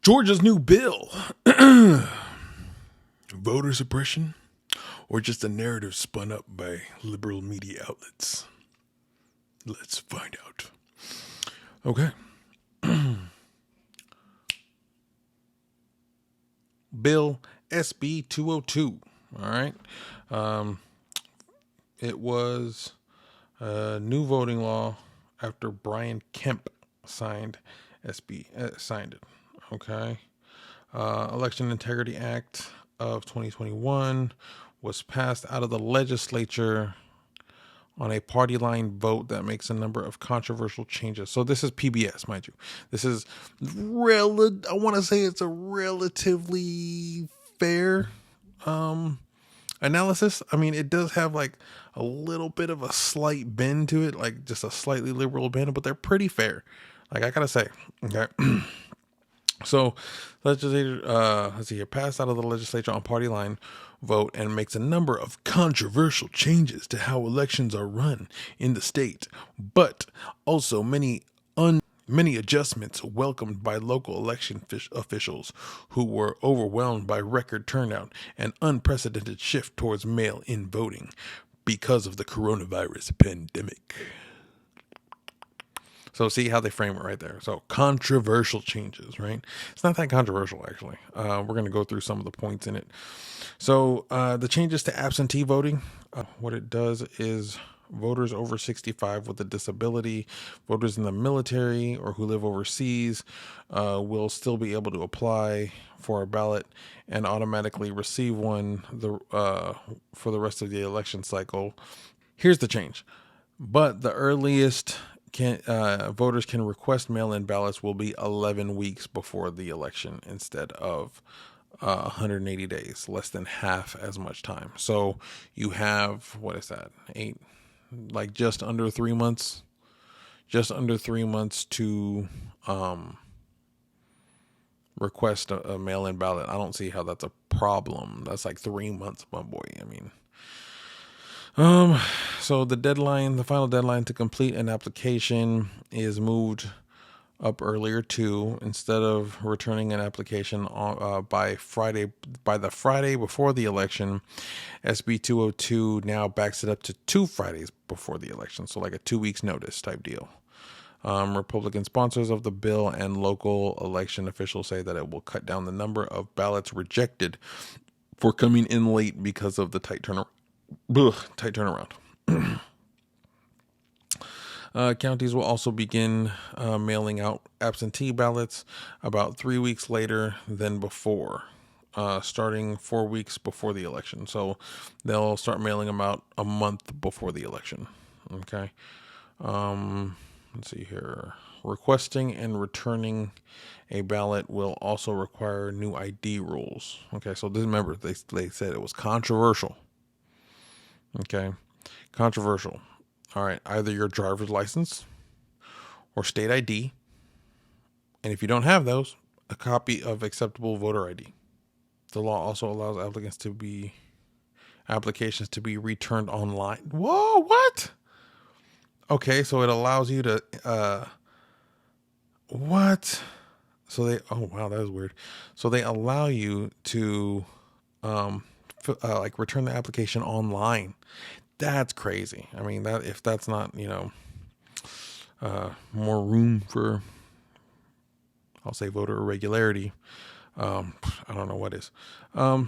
Georgia's new bill. Voter suppression, or just a narrative spun up by liberal media outlets? Let's find out. Okay. Bill SB 202. All right. It was a new voting law after Brian Kemp signed it. Okay. Election Integrity Act of 2021 was passed out of the legislature on a party line vote that makes a number of controversial changes. So this is PBS, mind you. This is I want to say it's a relatively fair analysis. I mean, it does have like a little bit of a slight bend to it, like just a slightly liberal bend, but they're pretty fair. Like I gotta say, okay. So, legislature, passed out of the legislature on party line vote and makes a number of controversial changes to how elections are run in the state, but also many adjustments welcomed by local election officials who were overwhelmed by record turnout and unprecedented shift towards mail-in voting because of the coronavirus pandemic. So see how they frame it right there. So controversial changes, right? It's not that controversial, actually. We're going to go through some of the points in it. So the changes to absentee voting, what it does is voters over 65 with a disability, voters in the military, or who live overseas will still be able to apply for a ballot and automatically receive one for the rest of the election cycle. Here's the change. But the earliest voters can request mail-in ballots will be 11 weeks before the election instead of 180 days, less than half as much time. So you have, what is that? Just under 3 months to request a mail-in ballot. I don't see how that's a problem. That's like 3 months, my boy. I mean, so the final deadline to complete an application is moved up earlier too. Instead of returning an application by the Friday before the election, SB 202 now backs it up to 2 Fridays before the election. So like a 2 weeks notice type deal. Republican sponsors of the bill and local election officials say that it will cut down the number of ballots rejected for coming in late because of the tight turnaround. Counties will also begin mailing out absentee ballots about 3 weeks later than before, starting 4 weeks before the election. So they'll start mailing them out a month before the election. Okay. Let's see here. Requesting and returning a ballot will also require new ID rules. Okay, so remember, they said it was controversial. Okay, controversial. All right, either your driver's license or state ID. And if you don't have those, a copy of acceptable voter ID. The law also allows applications to be returned online. Whoa, what? Okay, so it allows you to, what? So oh wow, that was weird. So they allow you to, return the application online. That's crazy. I mean, that if that's not, more room for, I'll say, voter irregularity, I don't know what is. What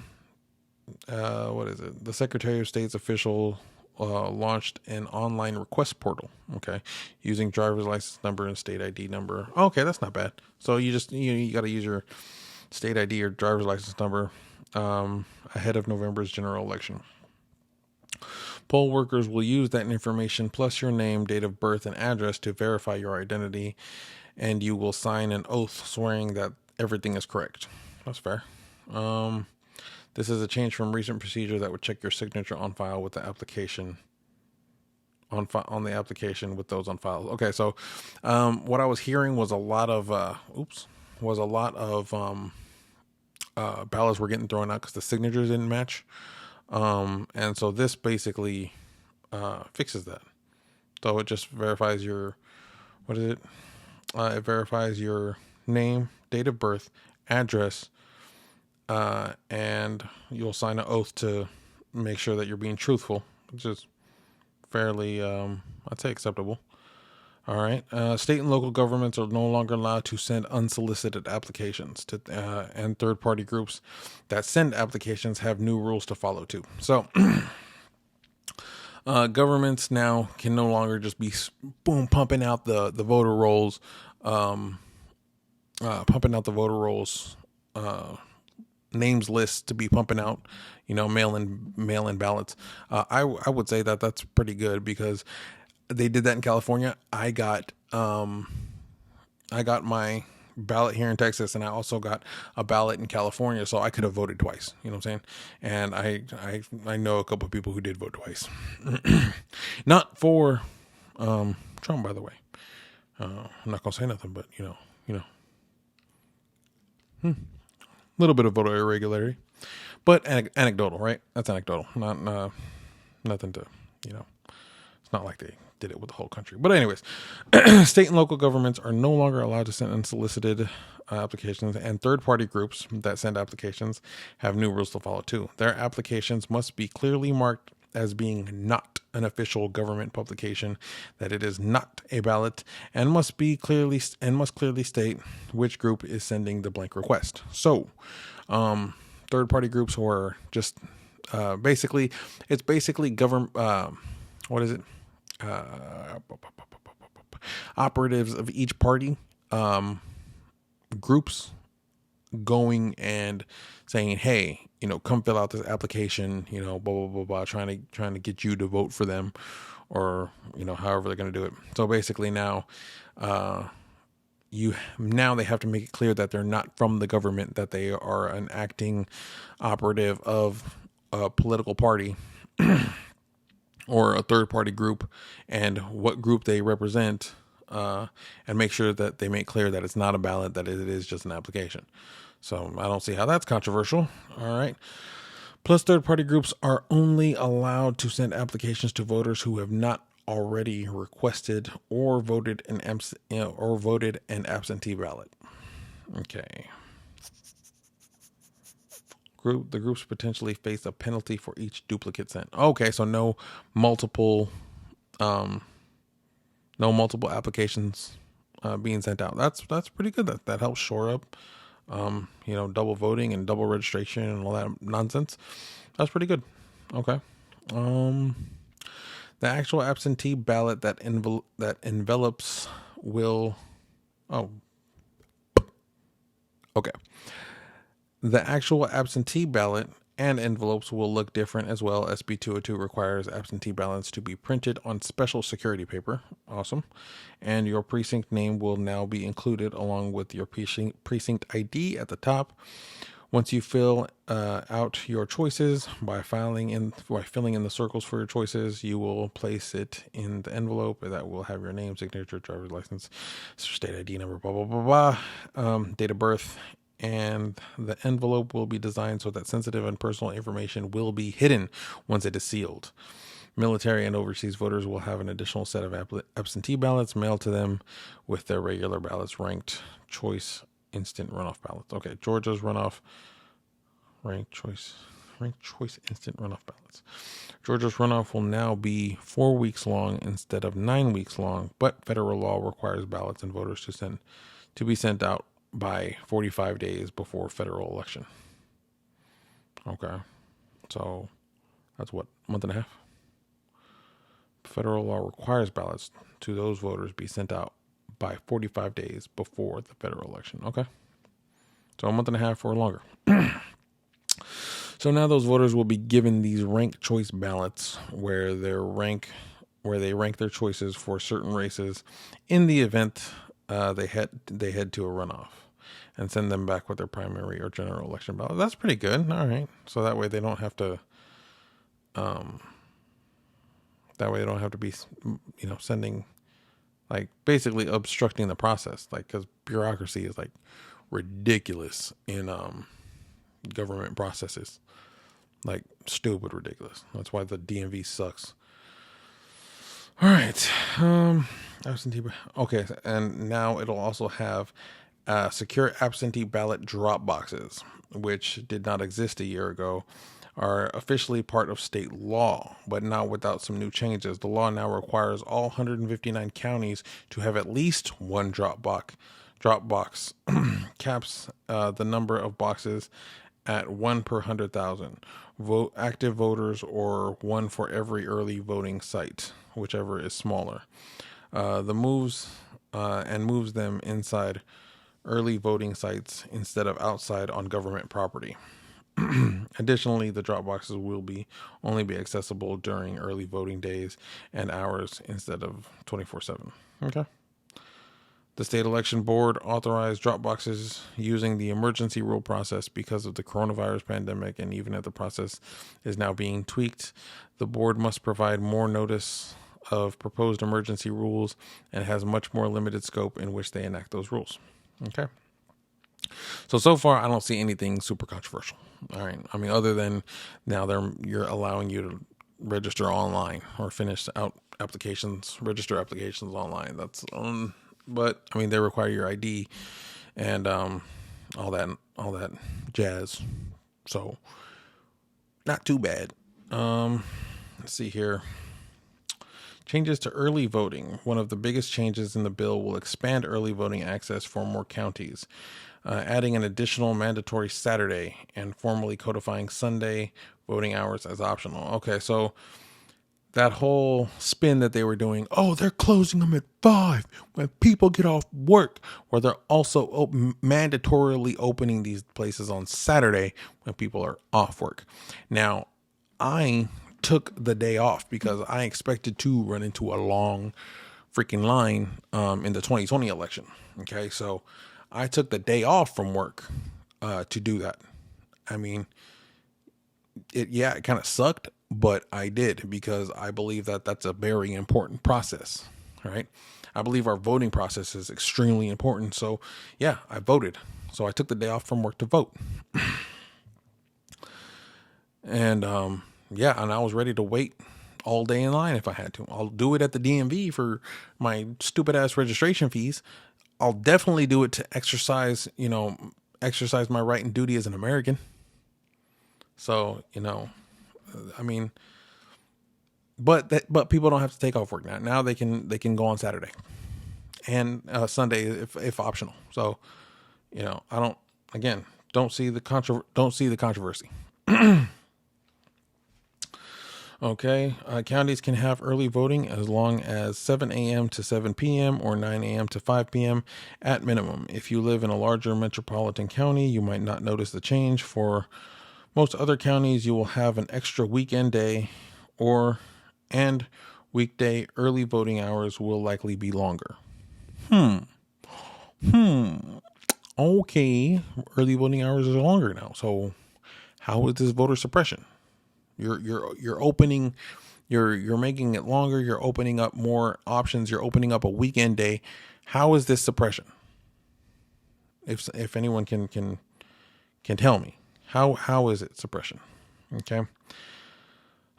is it? The Secretary of State's official launched an online request portal. Okay, using driver's license number and state ID number. Okay, that's not bad. So you just you got to use your state ID or driver's license number ahead of November's general election. Poll workers will use that information plus your name, date of birth, and address to verify your identity, and you will sign an oath swearing that everything is correct. That's fair. This is a change from recent procedure that would check your signature on file with the application. On the application with those on file. Okay, so what I was hearing was a lot of ballots were getting thrown out because the signatures didn't match. And so this basically fixes that. So it just verifies your, it verifies your name, date of birth, address, and you'll sign an oath to make sure that you're being truthful, which is fairly, I'd say, acceptable. All right. State and local governments are no longer allowed to send unsolicited applications to, and third-party groups that send applications have new rules to follow too. So, governments now can no longer just be boom pumping out the voter rolls, pumping out the voter rolls, names lists to be pumping out, mail in ballots. I would say that that's pretty good because they did that in California. I got my ballot here in Texas, and I also got a ballot in California, so I could have voted twice. You know what I'm saying? And I know a couple of people who did vote twice. Not for Trump, by the way. I'm not gonna say nothing, but a little bit of voter irregularity, but anecdotal, right? That's anecdotal, not nothing to It's not like they did it with the whole country. But anyways, state and local governments are no longer allowed to send unsolicited applications, and third-party groups that send applications have new rules to follow too. Their applications must be clearly marked as being not an official government publication, that it is not a ballot, and must clearly state which group is sending the blank request. So, third-party groups who are just it's basically government. What is it? Operatives of each party, groups going and saying, "Hey, come fill out this application." Blah blah blah blah, trying to get you to vote for them, or however they're going to do it. So basically, now, they have to make it clear that they're not from the government, that they are an acting operative of a political party. Or a third-party group, and what group they represent, and make sure that they make clear that it's not a ballot, that it is just an application. So I don't see how that's controversial. All right. Plus, third-party groups are only allowed to send applications to voters who have not already requested or voted an absentee ballot. Okay. The groups potentially face a penalty for each duplicate sent. Okay, so no multiple applications being sent out. That's pretty good. That helps shore up double voting and double registration and all that nonsense. That's pretty good. Okay. The actual absentee ballot that envelops will. Oh. Okay. The actual absentee ballot and envelopes will look different as well. SB 202 requires absentee ballots to be printed on special security paper. Awesome. And your precinct name will now be included along with your precinct ID at the top. Once you fill out your choices by filling in the circles for your choices, you will place it in the envelope that will have your name, signature, driver's license, state ID number, blah blah blah blah, date of birth. And the envelope will be designed so that sensitive and personal information will be hidden once it is sealed. Military and overseas voters will have an additional set of absentee ballots mailed to them with their regular ballots ranked choice instant runoff ballots. Okay, Georgia's runoff ranked choice instant runoff ballots. Georgia's runoff will now be 4 weeks long instead of 9 weeks long, but federal law requires ballots and voters to be sent out by 45 days before federal election. Okay. So that's what, a month and a half? Federal law requires ballots to those voters be sent out by 45 days before the federal election. Okay. So a month and a half or longer. So now those voters will be given these ranked choice ballots where they rank their choices for certain races in the event they head to a runoff, and send them back with their primary or general election ballot. That's pretty good. All right. So that way they don't have to be, sending, like, basically obstructing the process, like, because bureaucracy is like ridiculous in government processes, like stupid ridiculous. That's why the DMV sucks. All right. Absentee. Okay, and now it'll also have secure absentee ballot drop boxes, which did not exist a year ago, are officially part of state law, but now without some new changes. The law now requires all 159 counties to have at least one drop box. Dropbox caps the number of boxes at one per 100,000 active voters, or one for every early voting site, whichever is smaller. The moves them inside early voting sites instead of outside on government property. Additionally, the drop boxes will only be accessible during early voting days and hours instead of 24/7. Okay. The state election board authorized drop boxes using the emergency rule process because of the coronavirus pandemic, and even if the process is now being tweaked, the board must provide more notice of proposed emergency rules and has much more limited scope in which they enact those rules. Okay. So far, I don't see anything super controversial. All right. I mean, other than now you're allowing you to register online or finish out register applications online. But I mean, they require your ID and all that jazz. So not too bad. Let's see here. Changes to early voting. One of the biggest changes in the bill will expand early voting access for more counties, adding an additional mandatory Saturday and formally codifying Sunday voting hours as optional. Okay, so that whole spin that they were doing, oh, they're closing them at 5 when people get off work, where they're also mandatorily opening these places on Saturday when people are off work. Now, I took the day off because I expected to run into a long freaking line in the 2020 election. Okay, so I took the day off from work to do that. I mean, it kind of sucked, but I did because I believe that that's a very important process, right? I believe our voting process is extremely important. So yeah, I voted. So I took the day off from work to vote. And and I was ready to wait all day in line if I had to. I'll do it at the DMV for my stupid ass registration fees. I'll definitely do it to exercise my right and duty as an American. So, I mean, but people don't have to take off work now. Now they can go on Saturday and Sunday if optional. So, I don't see the controversy. Okay, counties can have early voting as long as 7 a.m. to 7 p.m. or 9 a.m. to 5 p.m. at minimum. If you live in a larger metropolitan county, you might not notice the change. For most other counties, you will have an extra weekend day and weekday early voting hours will likely be longer. Okay, early voting hours are longer now. So how is this voter suppression? You're opening, you're making it longer. You're opening up more options. You're opening up a weekend day. How is this suppression? If anyone can tell me, how is it suppression? Okay.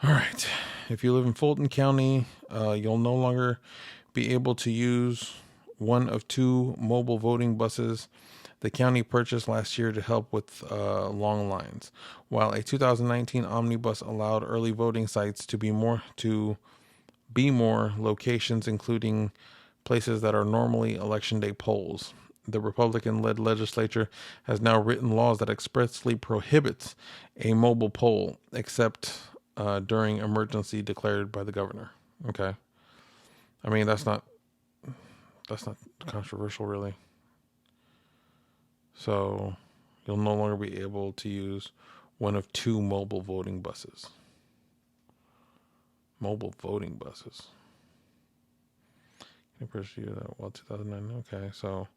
All right. If you live in Fulton County, you'll no longer be able to use one of 2 mobile voting buses the county purchased last year to help with long lines. While a 2019 omnibus allowed early voting sites to be more locations, including places that are normally election day polls. The Republican-led legislature has now written laws that expressly prohibits a mobile poll except during emergency declared by the governor. Okay. I mean, that's not controversial, really. So you'll no longer be able to use one of 2 mobile voting buses. Mobile voting buses. Can you pursue that? Well, 2009. Okay, so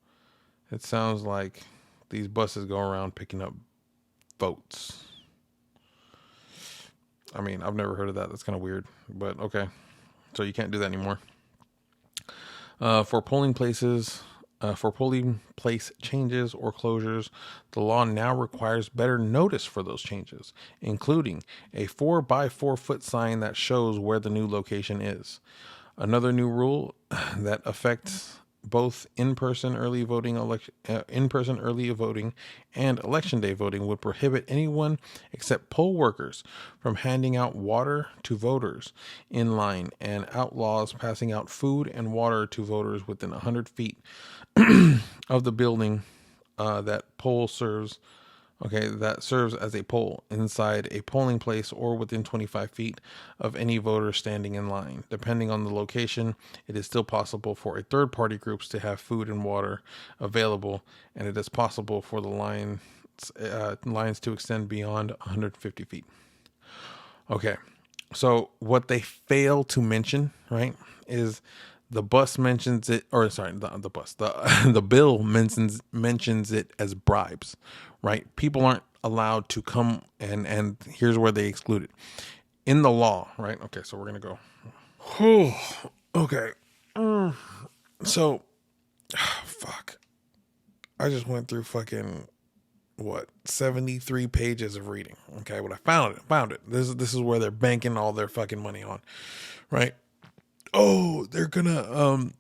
it sounds like these buses go around picking up votes. I mean, I've never heard of that. That's kind of weird, but okay. So you can't do that anymore. For polling place changes or closures, the law now requires better notice for those changes, including a 4x4 foot sign that shows where the new location is. Another new rule that affects both in-person early voting, in-person early voting, and election day voting would prohibit anyone except poll workers from handing out water to voters in line, and outlaws passing out food and water to voters within 100 feet of the building that poll serves. Okay, that serves as a poll inside a polling place or within 25 feet of any voter standing in line. Depending on the location, it is still possible for a third party groups to have food and water available, and it is possible for the lines to extend beyond 150 feet. Okay, so what they fail to mention, right, is the bus mentions it, or sorry, the bus, the bill mentions it as bribes, right? People aren't allowed to come, and here's where they exclude it in the law, right? Okay, so we're gonna go. Okay, so fuck, I just went through fucking what 73 pages of reading. Okay, but I found it. This is where they're banking all their fucking money on, right? Oh, they're trying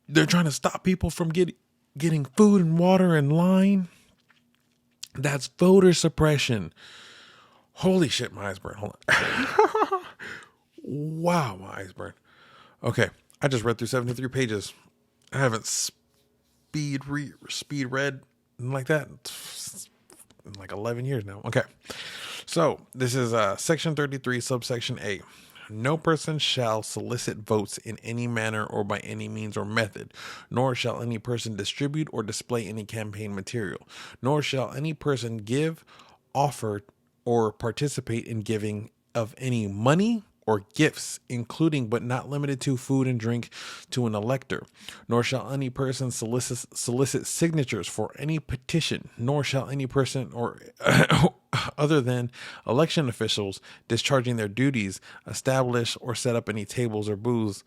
to stop people from getting food and water in line. That's voter suppression. Holy shit, my eyes burn. Hold on. Wow, my eyes burn. Okay, I just read through 73 pages. I haven't speed read like that in like 11 years now. Okay, so this is section 33, subsection A. No person shall solicit votes in any manner or by any means or method, nor shall any person distribute or display any campaign material, nor shall any person give, offer, or participate in giving of any money or gifts, including but not limited to food and drink, to an elector, nor shall any person solicit signatures for any petition, nor shall any person or other than election officials discharging their duties establish or set up any tables or booths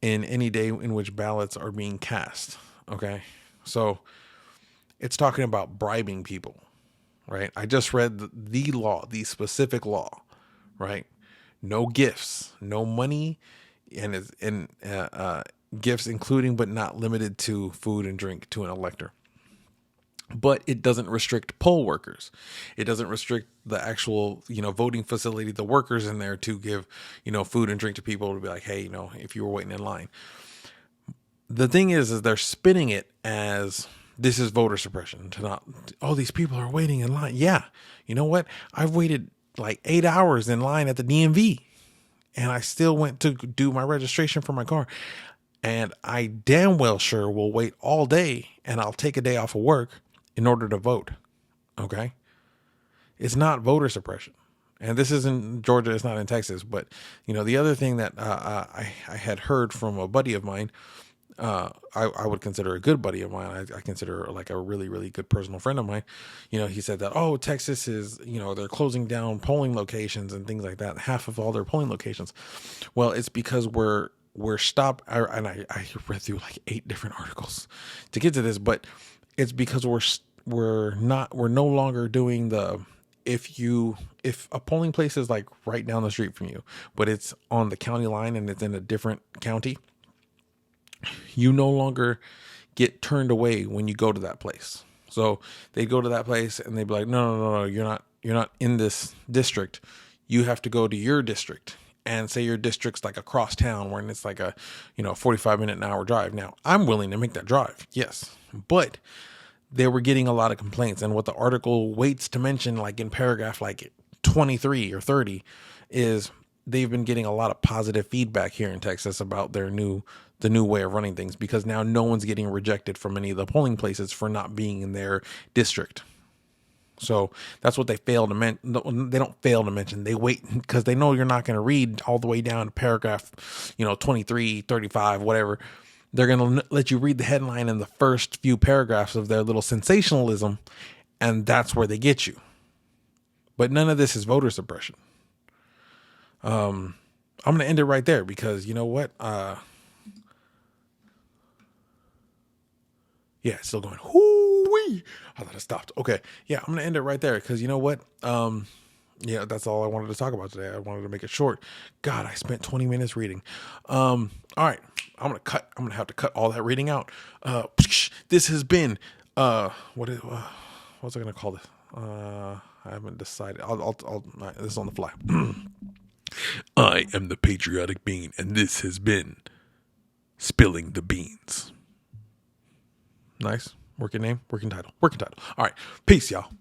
in any day in which ballots are being cast. Okay, so it's talking about bribing people, right? I just read the law, the specific law, right? No gifts, no money, and gifts including but not limited to food and drink to an elector. But it doesn't restrict poll workers. It doesn't restrict the actual, voting facility, the workers in there to give, food and drink to people to be like, hey, if you were waiting in line. The thing is they're spinning it as this is voter suppression to not, oh, these people are waiting in line. Yeah. You know what? I've waited like 8 hours in line at the DMV, and I still went to do my registration for my car. And I damn well sure will wait all day, and I'll take a day off of work in order to vote. Okay. It's not voter suppression. And this is in Georgia. It's not in Texas. But, the other thing that I had heard from a buddy of mine, I would consider a good buddy of mine. I consider like a really, really good personal friend of mine. He said that, oh, Texas is, they're closing down polling locations and things like that. Half of all their polling locations. Well, it's because we're stopped. And I read through like 8 different articles to get to this, but it's because we're no longer doing the, if a polling place is like right down the street from you, but it's on the county line and it's in a different county, you no longer get turned away when you go to that place. So they go to that place and they'd be like, no, you're not in this district. You have to go to your district, and say your district's like across town where it's like a, 45-minute an hour drive. Now I'm willing to make that drive. Yes. But they were getting a lot of complaints. And what the article waits to mention, like in paragraph like 23 or 30, is they've been getting a lot of positive feedback here in Texas about the new way of running things, because now no one's getting rejected from any of the polling places for not being in their district. So that's what they fail to mention. They don't fail to mention. They wait because they know you're not going to read all the way down to paragraph, 23, 35, whatever. They're going to let you read the headline in the first few paragraphs of their little sensationalism, and that's where they get you. But none of this is voter suppression. I'm going to end it right there because you know what? Yeah, it's still going. Hoo-wee. I thought it stopped. Okay. Yeah, I'm going to end it right there because you know what? Yeah, that's all I wanted to talk about today. I wanted to make it short. God, I spent 20 minutes reading. All right. I'm gonna have to cut all that reading out. This has been what's I gonna call this? I haven't decided. This is on the fly. I am the patriotic bean, and this has been Spilling the Beans. Nice. Working name, working title. All right. Peace, y'all.